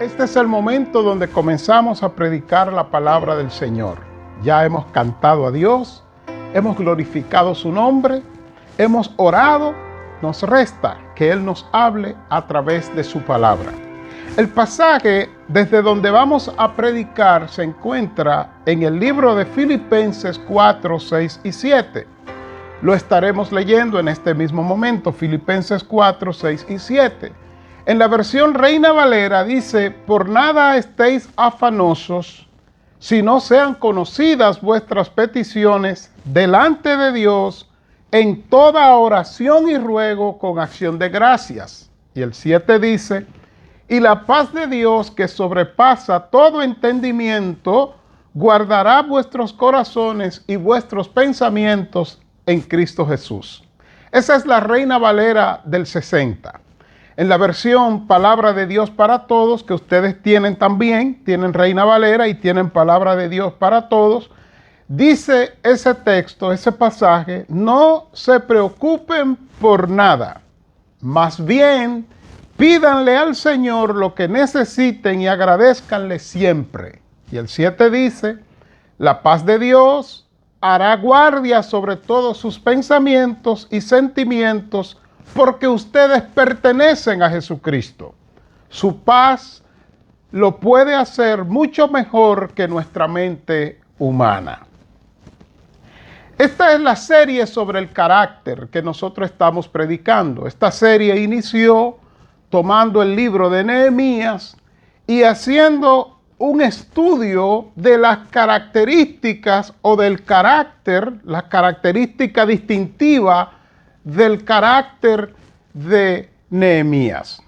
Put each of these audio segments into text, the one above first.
Este es el momento donde comenzamos a predicar la palabra del Señor. Ya hemos cantado a Dios, hemos glorificado su nombre, hemos orado. Nos resta que Él nos hable a través de su palabra. El pasaje desde donde vamos a predicar se encuentra en el libro de Filipenses 4, 6 y 7. Lo estaremos leyendo en este mismo momento, Filipenses 4, 6 y 7. En la versión Reina Valera dice: por nada estéis afanosos, si no sean conocidas vuestras peticiones delante de Dios en toda oración y ruego con acción de gracias. Y el 7 dice: y la paz de Dios, que sobrepasa todo entendimiento, guardará vuestros corazones y vuestros pensamientos en Cristo Jesús. Esa es la Reina Valera del 60. En la versión Palabra de Dios para Todos, que ustedes tienen también, tienen Reina Valera y tienen Palabra de Dios para Todos, dice ese texto, ese pasaje: no se preocupen por nada, más bien pídanle al Señor lo que necesiten y agradézcanle siempre. Y el 7 dice: la paz de Dios hará guardia sobre todos sus pensamientos y sentimientos, porque ustedes pertenecen a Jesucristo. Su paz lo puede hacer mucho mejor que nuestra mente humana. Esta es la serie sobre el carácter que nosotros estamos predicando. Esta serie inició tomando el libro de Nehemías y haciendo un estudio de las características o del carácter, la característica distintiva del carácter de Nehemías.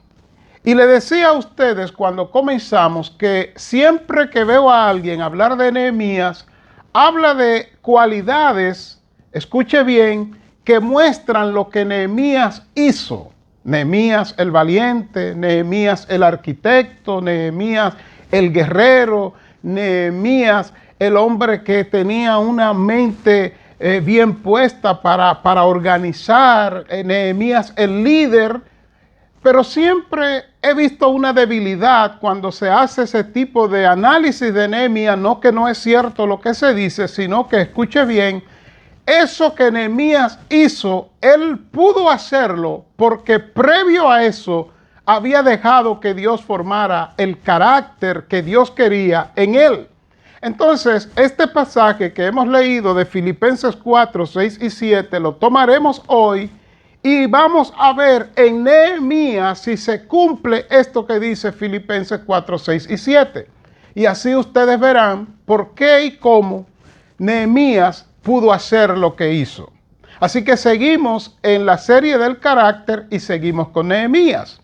Y le decía a ustedes cuando comenzamos que siempre que veo a alguien hablar de Nehemías, habla de cualidades, escuche bien, que muestran lo que Nehemías hizo. Nehemías el valiente, Nehemías el arquitecto, Nehemías el guerrero, Nehemías el hombre que tenía una mente bien puesta para organizar, Nehemías el líder. Pero siempre he visto una debilidad cuando se hace ese tipo de análisis de Nehemías. No que no es cierto lo que se dice, sino que, escuche bien, eso que Nehemías hizo, él pudo hacerlo porque previo a eso había dejado que Dios formara el carácter que Dios quería en él. Entonces, este pasaje que hemos leído de Filipenses 4, 6 y 7 lo tomaremos hoy y vamos a ver en Nehemías si se cumple esto que dice Filipenses 4, 6 y 7. Y así ustedes verán por qué y cómo Nehemías pudo hacer lo que hizo. Así que seguimos en la serie del carácter y seguimos con Nehemías.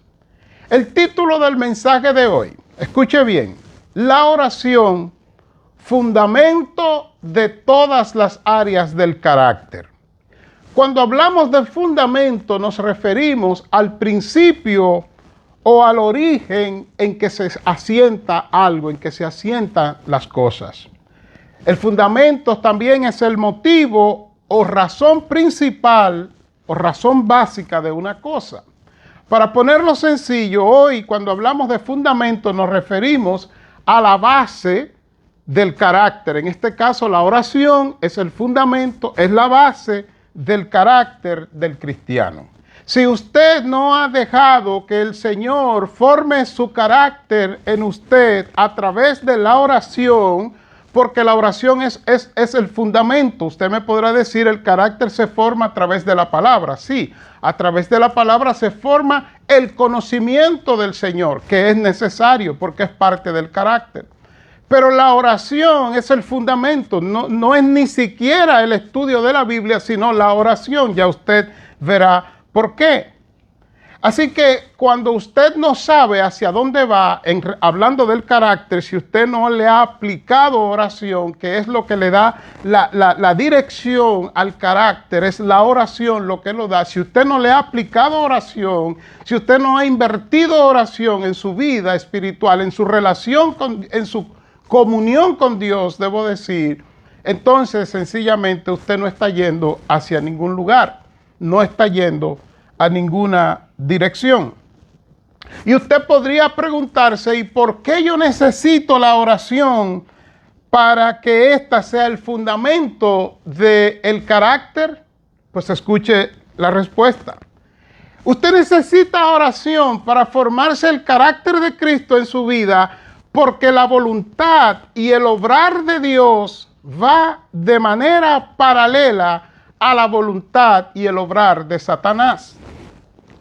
El título del mensaje de hoy, escuche bien: la oración, fundamento de todas las áreas del carácter. Cuando hablamos de fundamento nos referimos al principio o al origen en que se asienta algo, en que se asientan las cosas. El fundamento también es el motivo o razón principal o razón básica de una cosa. Para ponerlo sencillo, hoy cuando hablamos de fundamento nos referimos a la base del carácter. En este caso, la oración es el fundamento, es la base del carácter del cristiano. Si usted no ha dejado que el Señor forme su carácter en usted a través de la oración, porque la oración es el fundamento. Usted me podrá decir, el carácter se forma a través de la palabra. Sí, a través de la palabra se forma el conocimiento del Señor, que es necesario porque es parte del carácter. Pero la oración es el fundamento, no es ni siquiera el estudio de la Biblia, sino la oración. Ya usted verá por qué. Así que cuando usted no sabe hacia dónde va, hablando del carácter, si usted no le ha aplicado oración, que es lo que le da la dirección al carácter, es la oración lo que lo da. Si usted no le ha aplicado oración, si usted no ha invertido oración en su vida espiritual, en su relación, en su comunión con Dios, debo decir, entonces sencillamente usted no está yendo hacia ningún lugar, no está yendo a ninguna dirección. Y usted podría preguntarse, ¿y por qué yo necesito la oración para que ésta sea el fundamento del carácter? Pues escuche la respuesta. Usted necesita oración para formarse el carácter de Cristo en su vida, porque la voluntad y el obrar de Dios va de manera paralela a la voluntad y el obrar de Satanás.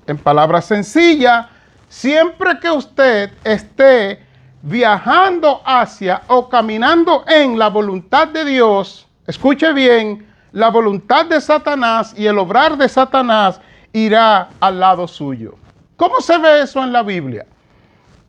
En palabras sencillas, siempre que usted esté viajando hacia o caminando en la voluntad de Dios, escuche bien, la voluntad de Satanás y el obrar de Satanás irá al lado suyo. ¿Cómo se ve eso en la Biblia?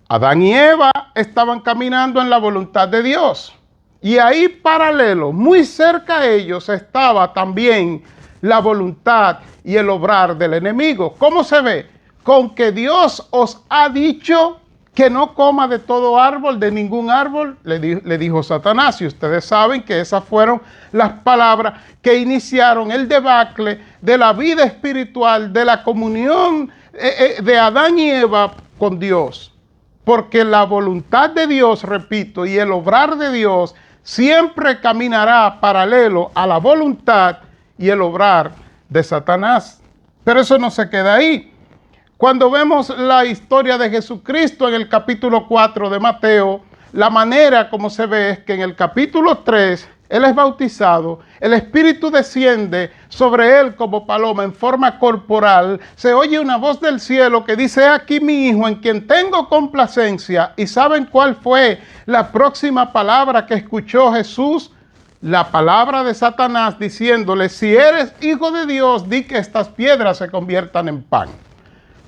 Adán y Eva estaban caminando en la voluntad de Dios. Y ahí paralelo, muy cerca de ellos, estaba también la voluntad y el obrar del enemigo. ¿Cómo se ve? Con que Dios os ha dicho que no coma de todo árbol, de ningún árbol, le dijo Satanás. Y ustedes saben que esas fueron las palabras que iniciaron el debacle de la vida espiritual, de la comunión de Adán y Eva con Dios. Porque la voluntad de Dios, repito, y el obrar de Dios siempre caminará paralelo a la voluntad y el obrar de Satanás. Pero eso no se queda ahí. Cuando vemos la historia de Jesucristo en el capítulo 4 de Mateo, la manera como se ve es que en el capítulo 3, Él es bautizado, el Espíritu desciende sobre Él como paloma en forma corporal, se oye una voz del cielo que dice: aquí mi Hijo en quien tengo complacencia. ¿Y saben cuál fue la próxima palabra que escuchó Jesús? La palabra de Satanás diciéndole: si eres Hijo de Dios, di que estas piedras se conviertan en pan.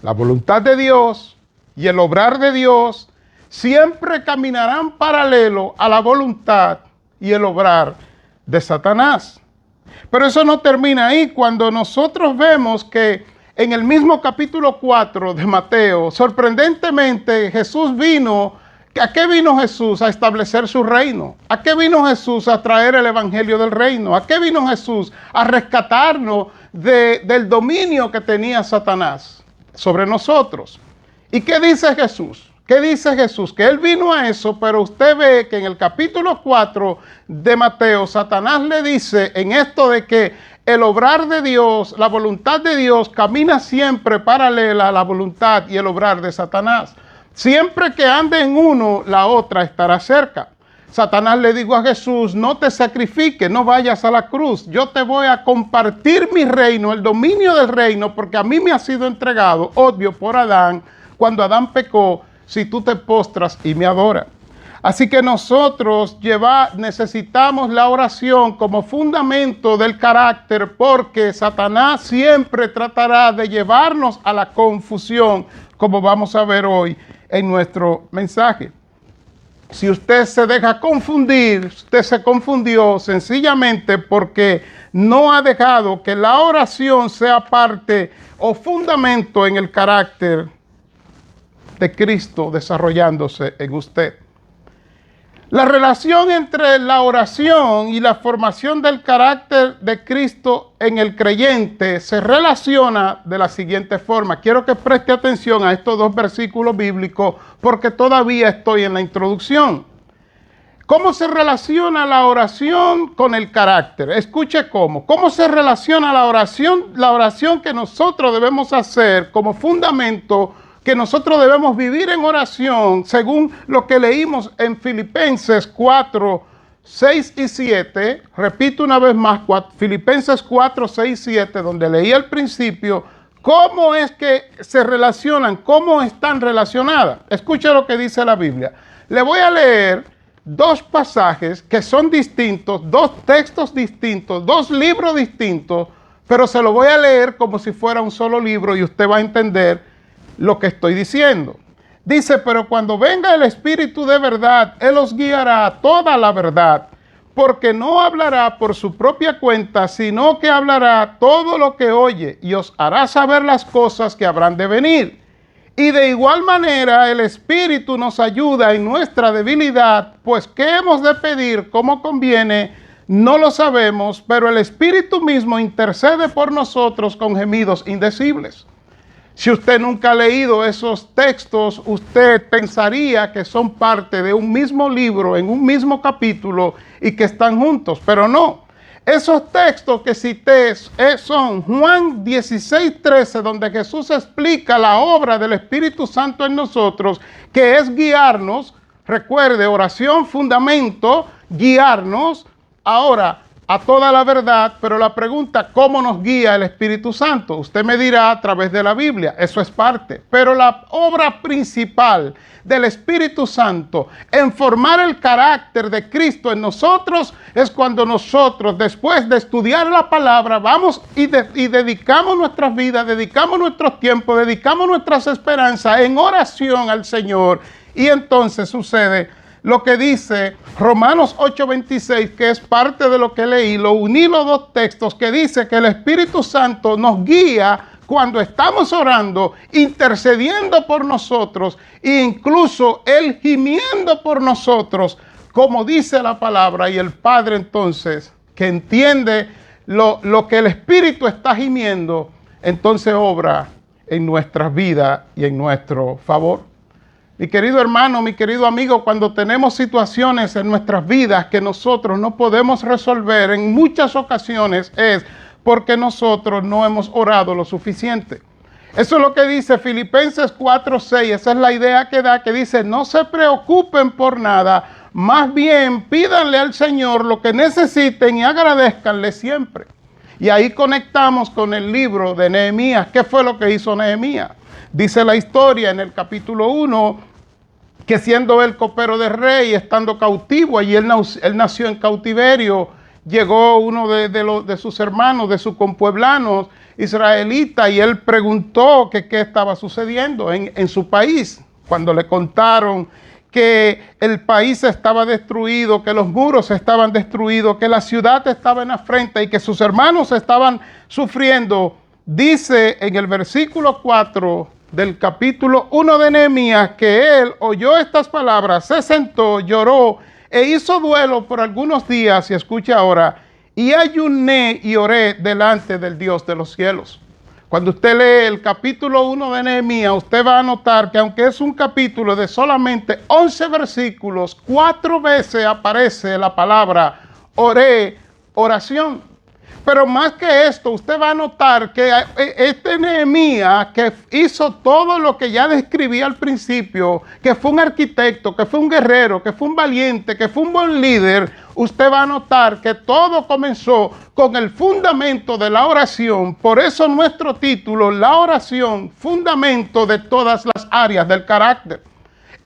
La voluntad de Dios y el obrar de Dios siempre caminarán paralelo a la voluntad y el obrar de Satanás. Pero eso no termina ahí. Cuando nosotros vemos que en el mismo capítulo 4 de Mateo, sorprendentemente Jesús vino. ¿A qué vino Jesús? A establecer su reino. ¿A qué vino Jesús? A traer el evangelio del reino. ¿A qué vino Jesús? A rescatarnos del dominio que tenía Satanás sobre nosotros. ¿Y qué dice Jesús? ¿Qué dice Jesús? Que Él vino a eso, pero usted ve que en el capítulo 4 de Mateo, Satanás le dice en esto de que el obrar de Dios, la voluntad de Dios, camina siempre paralela a la voluntad y el obrar de Satanás. Siempre que ande en uno, la otra estará cerca. Satanás le dijo a Jesús: no te sacrifiques, no vayas a la cruz. Yo te voy a compartir mi reino, el dominio del reino, porque a mí me ha sido entregado, obvio, por Adán. Cuando Adán pecó, si tú te postras y me adoras. Así que nosotros necesitamos la oración como fundamento del carácter, porque Satanás siempre tratará de llevarnos a la confusión, como vamos a ver hoy en nuestro mensaje. Si usted se deja confundir, usted se confundió sencillamente porque no ha dejado que la oración sea parte o fundamento en el carácter de Cristo desarrollándose en usted. La relación entre la oración y la formación del carácter de Cristo en el creyente se relaciona de la siguiente forma. Quiero que preste atención a estos dos versículos bíblicos porque todavía estoy en la introducción. ¿Cómo se relaciona la oración con el carácter? Escuche cómo. ¿Cómo se relaciona la oración que nosotros debemos hacer como fundamento, que nosotros debemos vivir en oración, según lo que leímos en Filipenses 4, 6 y 7. Repito una vez más, Filipenses 4, 6 y 7, donde leí al principio. ¿Cómo es que se relacionan? ¿Cómo están relacionadas? Escuche lo que dice la Biblia. Le voy a leer dos pasajes que son distintos, dos textos distintos, dos libros distintos, pero se lo voy a leer como si fuera un solo libro y usted va a entender lo que estoy diciendo. Dice: pero cuando venga el Espíritu de verdad, Él os guiará a toda la verdad, porque no hablará por su propia cuenta, sino que hablará todo lo que oye y os hará saber las cosas que habrán de venir. Y de igual manera el Espíritu nos ayuda en nuestra debilidad, pues ¿qué hemos de pedir como conviene? No lo sabemos, pero el Espíritu mismo intercede por nosotros con gemidos indecibles. Si usted nunca ha leído esos textos, usted pensaría que son parte de un mismo libro, en un mismo capítulo y que están juntos, pero no. Esos textos que cité son Juan 16:13, donde Jesús explica la obra del Espíritu Santo en nosotros, que es guiarnos. Recuerde, oración, fundamento, guiarnos ahora a toda la verdad, pero la pregunta, ¿cómo nos guía el Espíritu Santo? Usted me dirá a través de la Biblia, eso es parte, pero la obra principal del Espíritu Santo en formar el carácter de Cristo en nosotros es cuando nosotros, después de estudiar la palabra, vamos y dedicamos nuestras vidas, dedicamos nuestros tiempos, dedicamos nuestras esperanzas en oración al Señor, y entonces sucede lo que dice Romanos 8:26, que es parte de lo que leí. Lo uní los dos textos, que dice que el Espíritu Santo nos guía cuando estamos orando, intercediendo por nosotros, e incluso Él gimiendo por nosotros, como dice la palabra. Y el Padre entonces, que entiende lo que el Espíritu está gimiendo, entonces obra en nuestras vidas y en nuestro favor. Mi querido hermano, mi querido amigo, cuando tenemos situaciones en nuestras vidas que nosotros no podemos resolver, en muchas ocasiones es porque nosotros no hemos orado lo suficiente. Eso es lo que dice Filipenses 4:6, esa es la idea que da, que dice, no se preocupen por nada, más bien pídanle al Señor lo que necesiten y agradezcanle siempre. Y ahí conectamos con el libro de Nehemías. ¿Qué fue lo que hizo Nehemías? Dice la historia en el capítulo 1, que siendo él copero de rey, estando cautivo, allí él nació en cautiverio, llegó uno de sus hermanos, de sus compueblanos israelitas, y él preguntó que qué estaba sucediendo en su país. Cuando le contaron que el país estaba destruido, que los muros estaban destruidos, que la ciudad estaba en afrenta y que sus hermanos estaban sufriendo, dice en el versículo 4 del capítulo 1 de Nehemías, que él oyó estas palabras, se sentó, lloró e hizo duelo por algunos días, y escucha ahora, y ayuné y oré delante del Dios de los cielos. Cuando usted lee el capítulo 1 de Nehemías, usted va a notar que aunque es un capítulo de solamente 11 versículos, 4 veces aparece la palabra oré, oración. Pero más que esto, usted va a notar que este Nehemías, que hizo todo lo que ya describí al principio, que fue un arquitecto, que fue un guerrero, que fue un valiente, que fue un buen líder, usted va a notar que todo comenzó con el fundamento de la oración. Por eso nuestro título, la oración, fundamento de todas las áreas del carácter.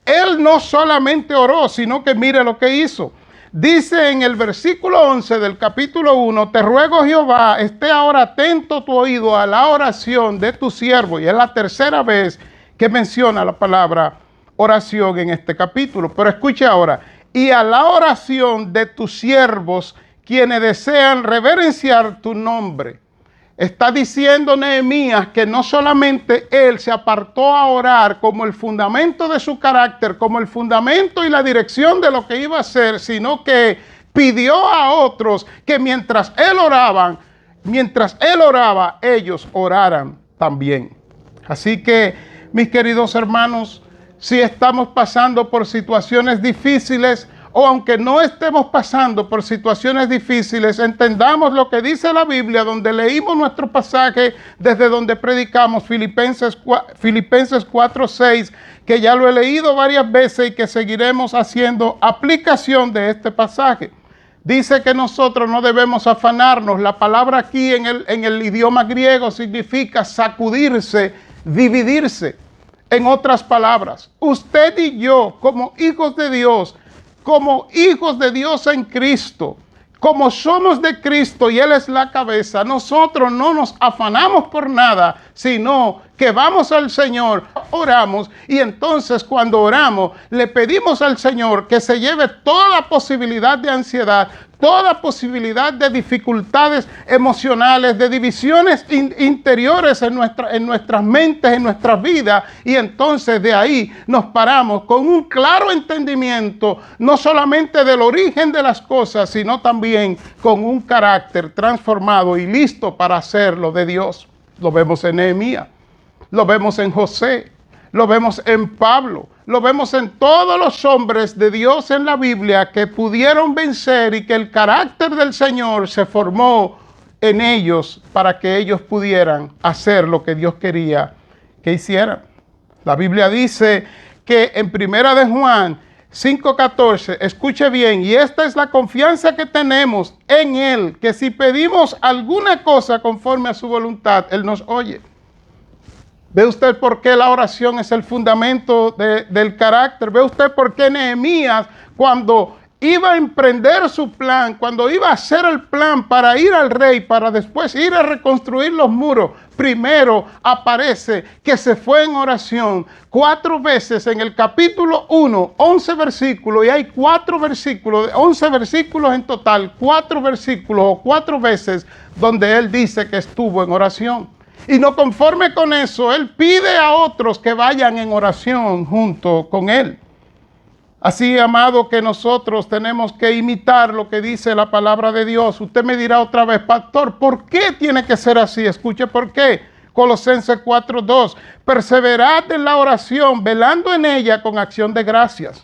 Él no solamente oró, sino que mire lo que hizo. Dice en el versículo 11 del capítulo 1, te ruego Jehová, esté ahora atento tu oído a la oración de tu siervo. Y es la tercera vez que menciona la palabra oración en este capítulo. Pero escuche ahora, y a la oración de tus siervos, quienes desean reverenciar tu nombre. Está diciendo Nehemías que no solamente él se apartó a orar como el fundamento de su carácter, como el fundamento y la dirección de lo que iba a hacer, sino que pidió a otros que mientras él oraba, ellos oraran también. Así que, mis queridos hermanos, si estamos pasando por situaciones difíciles, o aunque no estemos pasando por situaciones difíciles, entendamos lo que dice la Biblia, donde leímos nuestro pasaje, desde donde predicamos, Filipenses 4:6, que ya lo he leído varias veces y que seguiremos haciendo aplicación de este pasaje. Dice que nosotros no debemos afanarnos. La palabra aquí en el idioma griego significa sacudirse, dividirse. En otras palabras, usted y yo, como hijos de Dios en Cristo, como somos de Cristo y Él es la cabeza, nosotros no nos afanamos por nada, sino que vamos al Señor, oramos, y entonces cuando oramos le pedimos al Señor que se lleve toda posibilidad de ansiedad, toda posibilidad de dificultades emocionales, de divisiones interiores en nuestras mentes, en nuestras vidas, y entonces de ahí nos paramos con un claro entendimiento, no solamente del origen de las cosas, sino también con un carácter transformado y listo para hacer lo de Dios. Lo vemos en Nehemías. lo vemos en José, lo vemos en Pablo, lo vemos en todos los hombres de Dios en la Biblia que pudieron vencer y que el carácter del Señor se formó en ellos para que ellos pudieran hacer lo que Dios quería que hicieran. La Biblia dice que en Primera de Juan 5:14, escuche bien, y esta es la confianza que tenemos en Él, que si pedimos alguna cosa conforme a su voluntad, Él nos oye. ¿Ve usted por qué la oración es el fundamento del carácter? ¿Ve usted por qué Nehemías, cuando iba a emprender su plan, cuando iba a hacer el plan para ir al rey, para después ir a reconstruir los muros, primero aparece que se fue en oración 4 veces en el capítulo 1, 11 versículos, y hay 4 versículos, 11 versículos en total, 4 versículos o 4 veces donde él dice que estuvo en oración. Y no conforme con eso, él pide a otros que vayan en oración junto con él. Así, amado, que nosotros tenemos que imitar lo que dice la palabra de Dios. Usted me dirá otra vez, pastor, ¿por qué tiene que ser así? Escuche por qué. Colosenses 4:2. Perseverad en la oración, velando en ella con acción de gracias.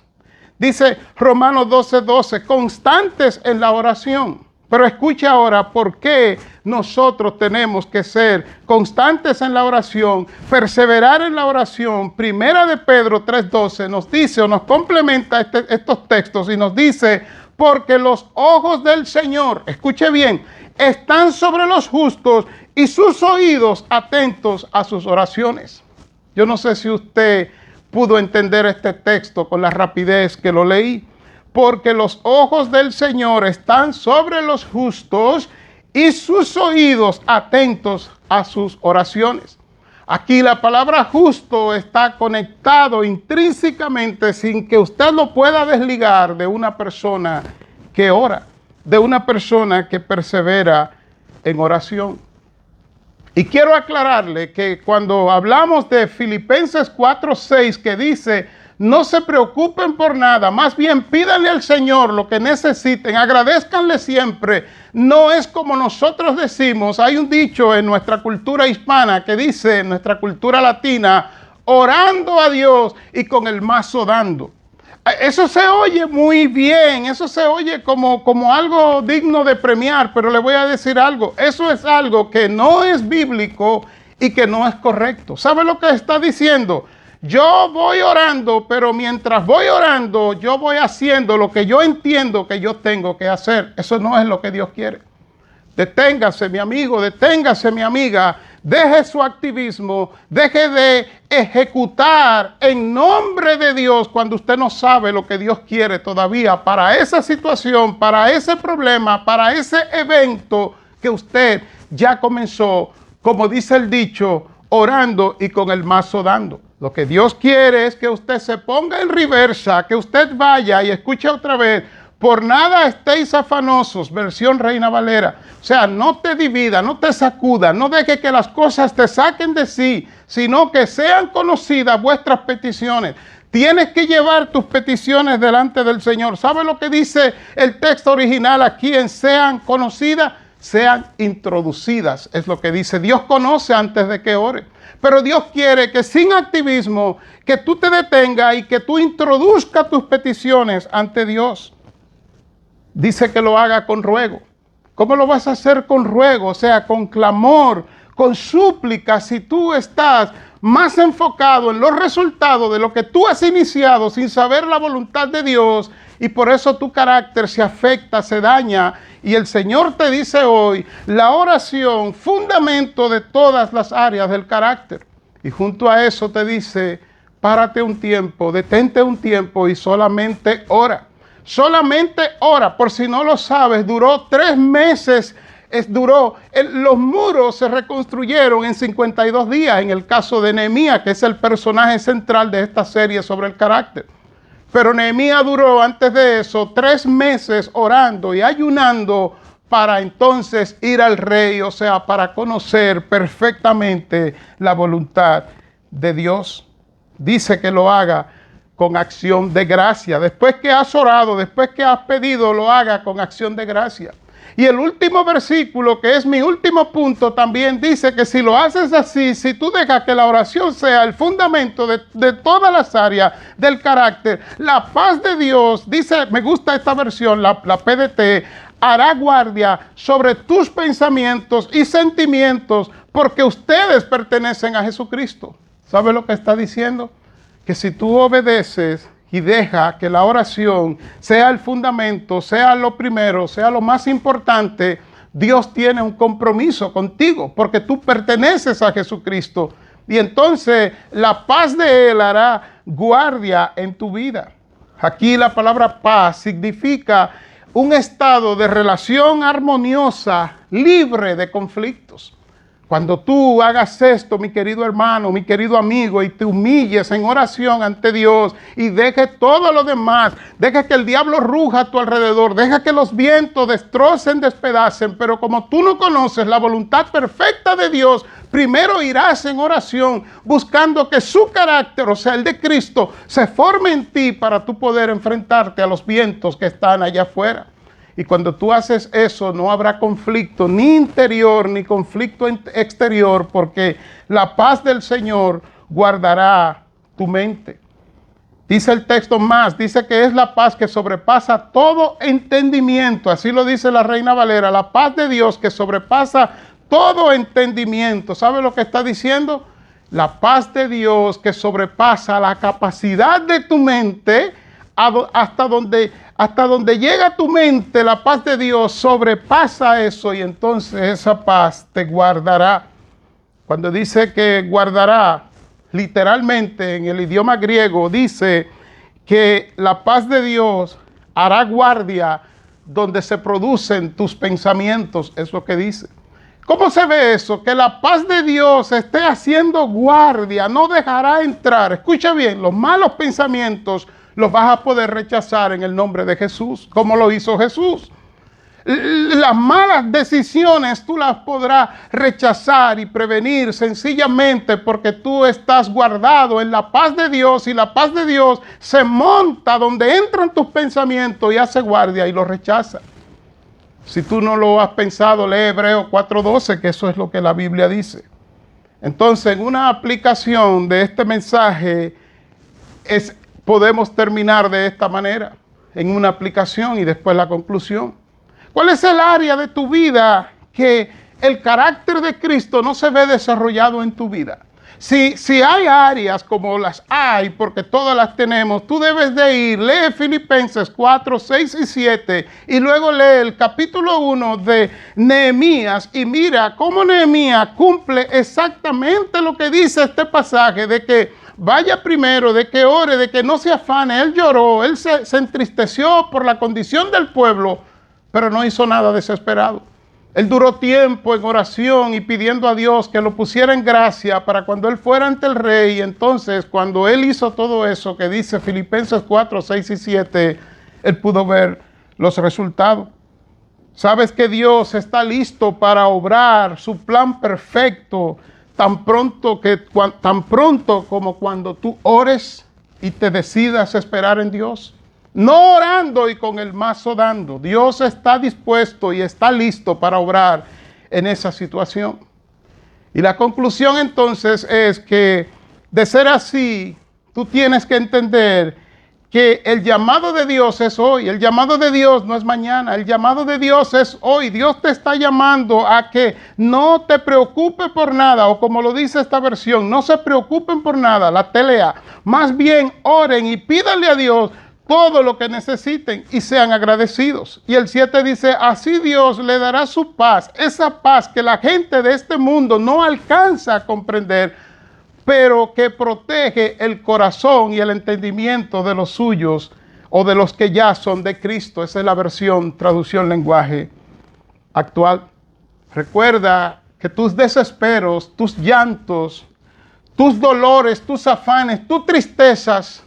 Dice Romanos 12:12, constantes en la oración. Pero escuche ahora por qué nosotros tenemos que ser constantes en la oración, perseverar en la oración. Primera de Pedro 3:12 nos dice o nos complementa estos textos y nos dice, porque los ojos del Señor, escuche bien, están sobre los justos y sus oídos atentos a sus oraciones. Yo no sé si usted pudo entender este texto con la rapidez que lo leí. Porque los ojos del Señor están sobre los justos y sus oídos atentos a sus oraciones. Aquí la palabra justo está conectado intrínsecamente sin que usted lo pueda desligar de una persona que ora, de una persona que persevera en oración. Y quiero aclararle que cuando hablamos de Filipenses 4:6 que dice, no se preocupen por nada, más bien pídanle al Señor lo que necesiten, agradézcanle siempre. No es como nosotros decimos, hay un dicho en nuestra cultura hispana que dice, en nuestra cultura latina, orando a Dios y con el mazo dando. Eso se oye muy bien, eso se oye como algo digno de premiar, pero le voy a decir algo, eso es algo que no es bíblico y que no es correcto. ¿Sabe lo que está diciendo? Yo voy orando, pero mientras voy orando, yo voy haciendo lo que yo entiendo que yo tengo que hacer. Eso no es lo que Dios quiere. Deténgase, mi amigo, deténgase, mi amiga. Deje su activismo, deje de ejecutar en nombre de Dios cuando usted no sabe lo que Dios quiere todavía para esa situación, para ese problema, para ese evento que usted ya comenzó, como dice el dicho, orando y con el mazo dando. Lo que Dios quiere es que usted se ponga en reversa, que usted vaya y escuche otra vez, por nada estéis afanosos, versión Reina Valera. O sea, no te divida, no te sacuda, no deje que las cosas te saquen de sí, sino que sean conocidas vuestras peticiones. Tienes que llevar tus peticiones delante del Señor. ¿Sabe lo que dice el texto original aquí en sean conocidas? Sean introducidas, es lo que dice. Dios conoce antes de que ore. Pero Dios quiere que sin activismo, que tú te detengas y que tú introduzcas tus peticiones ante Dios. Dice que lo haga con ruego. ¿Cómo lo vas a hacer con ruego? O sea, con clamor, con súplica. Si tú estás más enfocado en los resultados de lo que tú has iniciado sin saber la voluntad de Dios, y por eso tu carácter se afecta, se daña. Y el Señor te dice hoy, la oración, fundamento de todas las áreas del carácter. Y junto a eso te dice, párate un tiempo, detente un tiempo y solamente ora. Solamente ora, por si no lo sabes, duró 3 meses. Los muros se reconstruyeron en 52 días en el caso de Nehemías, que es el personaje central de esta serie sobre el carácter. Pero Nehemías duró antes de eso 3 meses orando y ayunando para entonces ir al rey, o sea, para conocer perfectamente la voluntad de Dios. Dice que lo haga con acción de gracia. Después que has orado, después que has pedido, lo haga con acción de gracia. Y el último versículo, que es mi último punto, también dice que si lo haces así, si tú dejas que la oración sea el fundamento de todas las áreas del carácter, la paz de Dios, dice, me gusta esta versión, la PDT, hará guardia sobre tus pensamientos y sentimientos, porque ustedes pertenecen a Jesucristo. ¿Sabe lo que está diciendo? Que si tú obedeces y deja que la oración sea el fundamento, sea lo primero, sea lo más importante, Dios tiene un compromiso contigo, porque tú perteneces a Jesucristo. Y entonces la paz de Él hará guardia en tu vida. Aquí la palabra paz significa un estado de relación armoniosa, libre de conflictos. Cuando tú hagas esto, mi querido hermano, mi querido amigo, y te humilles en oración ante Dios y dejes todo lo demás, deja que el diablo ruja a tu alrededor, deja que los vientos destrocen, despedacen, pero como tú no conoces la voluntad perfecta de Dios, primero irás en oración buscando que su carácter, o sea, el de Cristo, se forme en ti para tú poder enfrentarte a los vientos que están allá afuera. Y cuando tú haces eso, no habrá conflicto ni interior ni conflicto exterior, porque la paz del Señor guardará tu mente. Dice el texto más, dice que es la paz que sobrepasa todo entendimiento. Así lo dice la Reina Valera, la paz de Dios que sobrepasa todo entendimiento. ¿Sabe lo que está diciendo? La paz de Dios que sobrepasa la capacidad de tu mente hasta donde llega tu mente, la paz de Dios sobrepasa eso y entonces esa paz te guardará. Cuando dice que guardará, literalmente en el idioma griego dice que la paz de Dios hará guardia donde se producen tus pensamientos, es lo que dice. ¿Cómo se ve eso? Que la paz de Dios esté haciendo guardia, no dejará entrar. Escucha bien, los malos pensamientos los vas a poder rechazar en el nombre de Jesús, como lo hizo Jesús. Las malas decisiones tú las podrás rechazar y prevenir sencillamente porque tú estás guardado en la paz de Dios y la paz de Dios se monta donde entran tus pensamientos y hace guardia y los rechaza. Si tú no lo has pensado, lee Hebreos 4:12, que eso es lo que la Biblia dice. Entonces, en una aplicación de este mensaje podemos terminar de esta manera, en una aplicación y después la conclusión. ¿Cuál es el área de tu vida que el carácter de Cristo no se ve desarrollado en tu vida? Si hay áreas como las hay, porque todas las tenemos, tú debes de ir, lee Filipenses 4, 6 y 7 y luego lee el capítulo 1 de Nehemías y mira cómo Nehemías cumple exactamente lo que dice este pasaje de que vaya primero, de que ore, de que no se afane. Él lloró, él se entristeció por la condición del pueblo, pero no hizo nada desesperado. Él duró tiempo en oración y pidiendo a Dios que lo pusiera en gracia para cuando él fuera ante el rey. Y entonces, cuando él hizo todo eso que dice Filipenses 4, 6 y 7, él pudo ver los resultados. Sabes que Dios está listo para obrar su plan perfecto tan pronto como cuando tú ores y te decidas esperar en Dios. No orando y con el mazo dando. Dios está dispuesto y está listo para obrar en esa situación. Y la conclusión entonces es que de ser así, tú tienes que entender que el llamado de Dios es hoy. El llamado de Dios no es mañana. El llamado de Dios es hoy. Dios te está llamando a que no te preocupes por nada, o como lo dice esta versión, no se preocupen por nada, la telea. Más bien oren y pídanle a Dios todo lo que necesiten y sean agradecidos. Y el 7 dice, así Dios le dará su paz, esa paz que la gente de este mundo no alcanza a comprender, pero que protege el corazón y el entendimiento de los suyos o de los que ya son de Cristo. Esa es la versión, traducción, lenguaje actual. Recuerda que tus desesperos, tus llantos, tus dolores, tus afanes, tus tristezas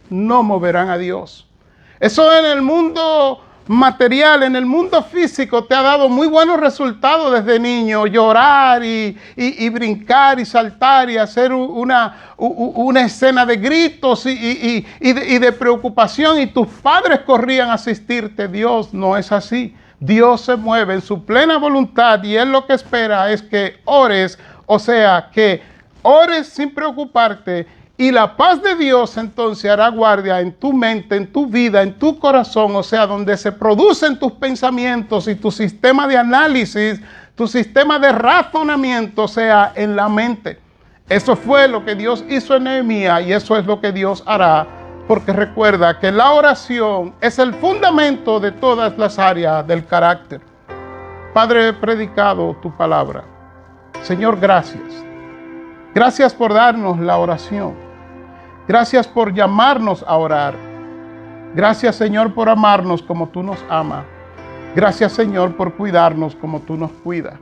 no moverán a Dios. Eso en el mundo material, en el mundo físico te ha dado muy buenos resultados desde niño, llorar y brincar y saltar y hacer una escena de gritos y de preocupación y tus padres corrían a asistirte. Dios no es así. Dios se mueve en su plena voluntad y Él lo que espera es que ores, o sea, que ores sin preocuparte y la paz de Dios entonces hará guardia en tu mente, en tu vida, en tu corazón, o sea, donde se producen tus pensamientos y tu sistema de análisis, tu sistema de razonamiento, o sea, en la mente. Eso fue lo que Dios hizo en Nehemías y eso es lo que Dios hará, porque recuerda que la oración es el fundamento de todas las áreas del carácter. Padre, he predicado tu palabra. Señor, gracias. Gracias por darnos la oración. Gracias por llamarnos a orar. Gracias, Señor, por amarnos como tú nos amas. Gracias, Señor, por cuidarnos como tú nos cuidas.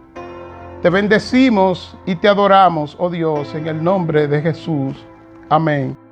Te bendecimos y te adoramos, oh Dios, en el nombre de Jesús. Amén.